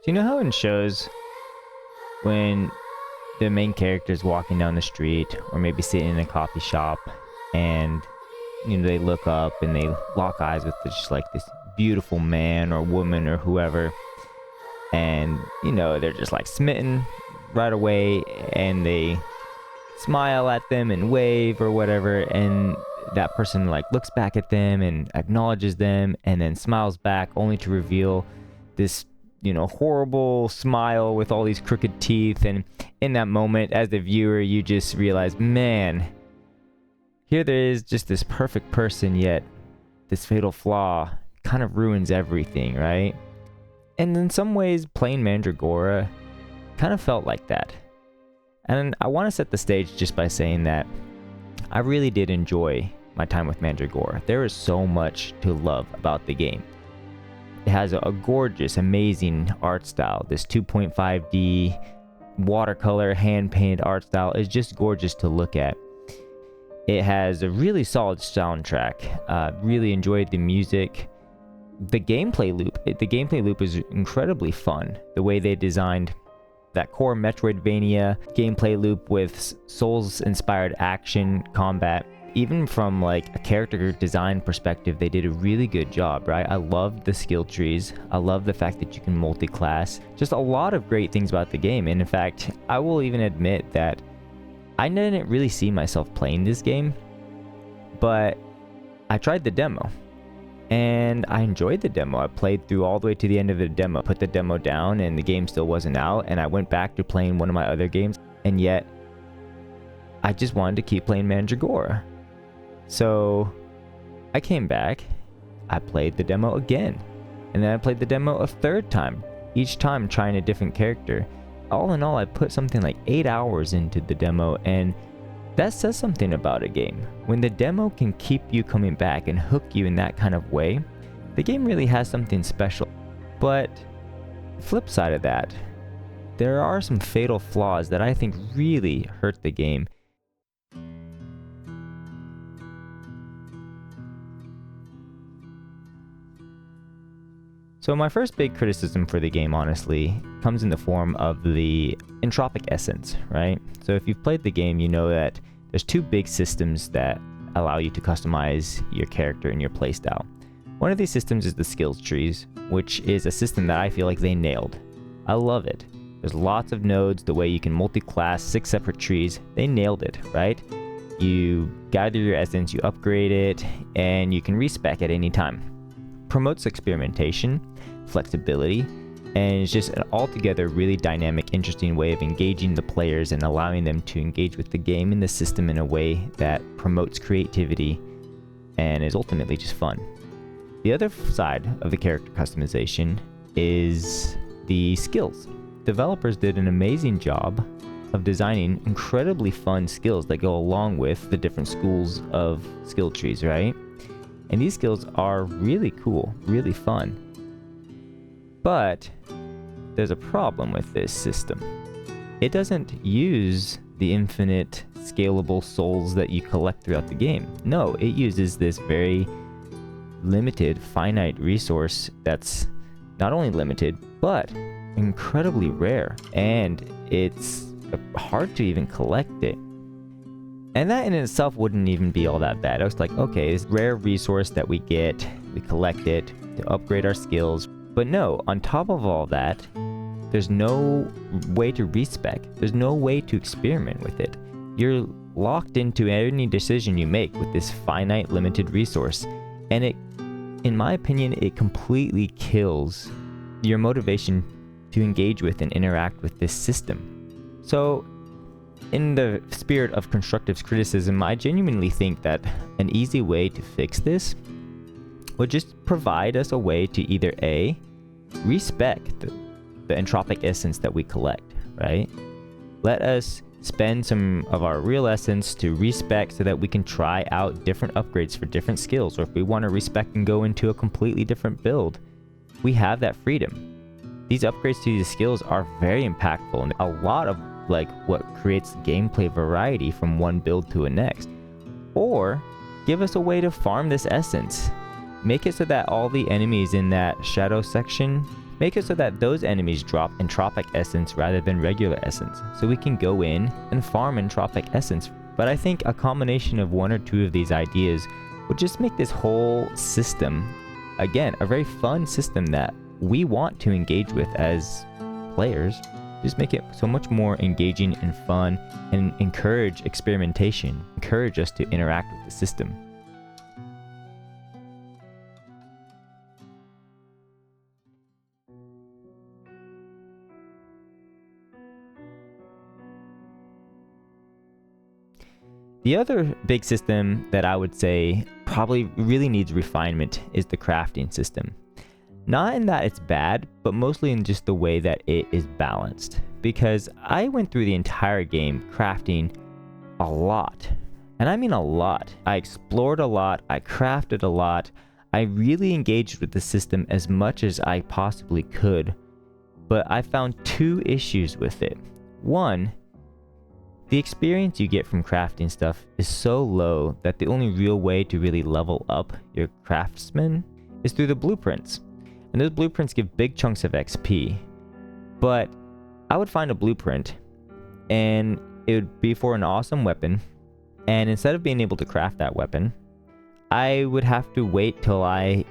you know how in shows when the main character is walking down the street or maybe sitting in a coffee shop and they look up and they lock eyes with just like this beautiful man or woman or whoever, and they're just like smitten right away, and they smile at them and wave or whatever, and that person like looks back at them and acknowledges them and then smiles back, only to reveal this horrible smile with all these crooked teeth. And in that moment, as the viewer, you just realize, man, here there is just this perfect person, yet this fatal flaw kind of ruins everything, right? And in some ways, playing Mandragora kind of felt like that. And I want to set the stage just by saying that I really did enjoy my time with Mandragora. There is so much to love about the game. It has a gorgeous, amazing art style. This 2.5D watercolor, hand-painted art style is just gorgeous to look at. It has a really solid soundtrack. Really enjoyed the music. The gameplay loop is incredibly fun. The way they designed that core Metroidvania gameplay loop with Souls-inspired action combat. Even from like a character design perspective, they did a really good job, right? I loved the skill trees. I love the fact that you can multi-class. Just a lot of great things about the game. And in fact, I will even admit that I didn't really see myself playing this game, but I tried the demo and I enjoyed the demo. I played through all the way to the end of the demo, put the demo down, and the game still wasn't out, and I went back to playing one of my other games, and yet I just wanted to keep playing Mandragora. So I came back, I played the demo again, and then I played the demo a third time, each time trying a different character. All in all, I put something like 8 hours into the demo, and that says something about a game. When the demo can keep you coming back and hook you in that kind of way, the game really has something special. But flip side of that, there are some fatal flaws that I think really hurt the game. So my first big criticism for the game, honestly, comes in the form of the Entropic essence, right? So if you've played the game, you know that there's two big systems that allow you to customize your character and your playstyle. One of these systems is the skills trees, which is a system that I feel like they nailed. I love it. There's lots of nodes, the way you can multi-class 6 separate trees. They nailed it, right? You gather your essence, you upgrade it, and you can respec at any time. Promotes experimentation, flexibility, and it's just an altogether really dynamic, interesting way of engaging the players and allowing them to engage with the game and the system in a way that promotes creativity and is ultimately just fun. The other side of the character customization is the skills. Developers did an amazing job of designing incredibly fun skills that go along with the different schools of skill trees, right? And these skills are really cool, really fun. But there's a problem with this system. It doesn't use the infinite scalable souls that you collect throughout the game. No, it uses this very limited, finite resource that's not only limited, but incredibly rare. And it's hard to even collect it. And that in itself wouldn't even be all that bad. I was like, okay, this rare resource that we get, we collect it to upgrade our skills. But no, on top of all that, there's no way to respec. There's no way to experiment with it. You're locked into any decision you make with this finite, limited resource. And it, in my opinion, it completely kills your motivation to engage with and interact with this system. So, in the spirit of constructive criticism, I genuinely think that an easy way to fix this would just provide us a way to either A, respec the entropic essence that we collect, right? Let us spend some of our real essence to respec so that we can try out different upgrades for different skills, or if we want to respec and go into a completely different build, we have that freedom. These upgrades to these skills are very impactful, and a lot of like what creates gameplay variety from one build to a next. Or give us a way to farm this essence. Make it so that all the enemies in that shadow section make it so that those enemies drop entropic essence rather than regular essence, so we can go in and farm entropic essence. But I think a combination of one or two of these ideas would just make this whole system, again, a very fun system that we want to engage with as players. Just make it so much more engaging and fun, and encourage experimentation, encourage us to interact with the system. The other big system that I would say probably really needs refinement is the crafting system. Not in that it's bad, but mostly in just the way that it is balanced. Because I went through the entire game crafting a lot. And I mean a lot. I explored a lot, I crafted a lot, I really engaged with the system as much as I possibly could. But I found two issues with it. One, the experience you get from crafting stuff is so low that the only real way to really level up your craftsman is through the blueprints. And those blueprints give big chunks of XP. But I would find a blueprint and it would be for an awesome weapon. And instead of being able to craft that weapon, I would have to wait till I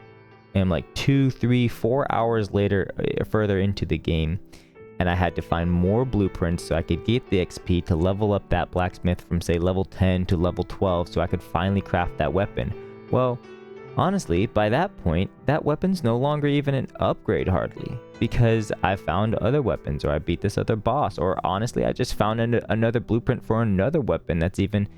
am like 2, 3, 4 hours later, further into the game. And I had to find more blueprints so I could get the XP to level up that blacksmith from say level 10 to level 12 so I could finally craft that weapon. Well, honestly, by that point, that weapon's no longer even an upgrade hardly, because I found other weapons, or I beat this other boss, or honestly, I just found another blueprint for another weapon that's even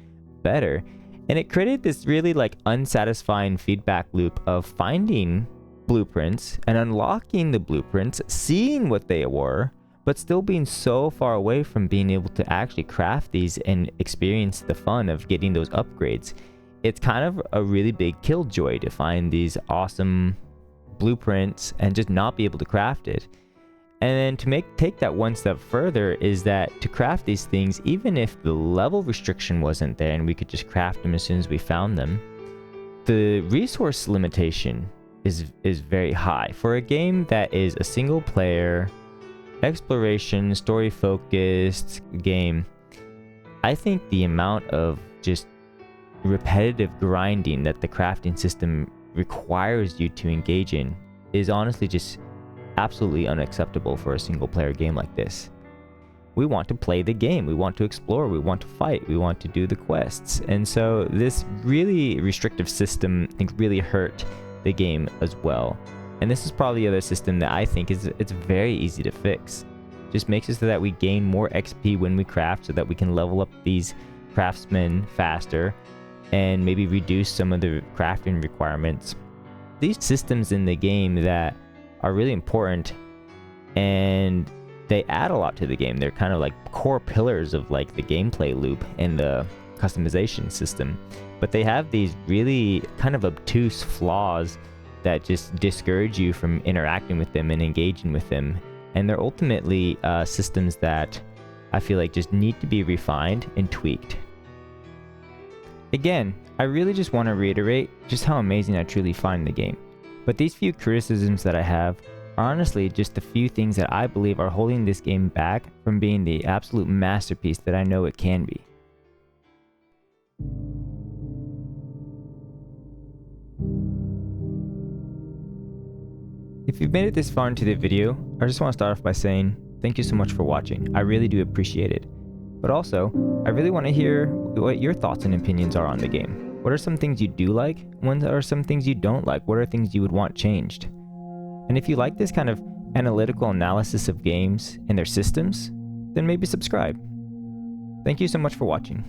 better. And it created this really like unsatisfying feedback loop of finding blueprints and unlocking the blueprints, seeing what they were, but still being so far away from being able to actually craft these and experience the fun of getting those upgrades. It's kind of a really big killjoy to find these awesome blueprints and just not be able to craft it. And then to take that one step further is that to craft these things, even if the level restriction wasn't there and we could just craft them as soon as we found them, the resource limitation is very high. For a game that is a single player, exploration, story focused game, I think the amount of just repetitive grinding that the crafting system requires you to engage in is honestly just absolutely unacceptable for a single player game like this. We want to play the game, we want to explore, we want to fight, we want to do the quests. And so this really restrictive system, I think, really hurt the game as well. And this is probably the other system that I think it's very easy to fix. Just makes it so that we gain more XP when we craft, so that we can level up these craftsmen faster and maybe reduce some of the crafting requirements. These systems in the game that are really important, and they add a lot to the game. They're kind of like core pillars of like the gameplay loop and the customization system. But they have these really kind of obtuse flaws that just discourage you from interacting with them and engaging with them. And they're ultimately systems that I feel like just need to be refined and tweaked. Again, I really just want to reiterate just how amazing I truly find the game. But these few criticisms that I have are honestly just the few things that I believe are holding this game back from being the absolute masterpiece that I know it can be. If you've made it this far into the video, I just want to start off by saying thank you so much for watching. I really do appreciate it. But also, I really want to hear what your thoughts and opinions are on the game. What are some things you do like? What are some things you don't like? What are things you would want changed? And if you like this kind of analytical analysis of games and their systems, then maybe subscribe. Thank you so much for watching.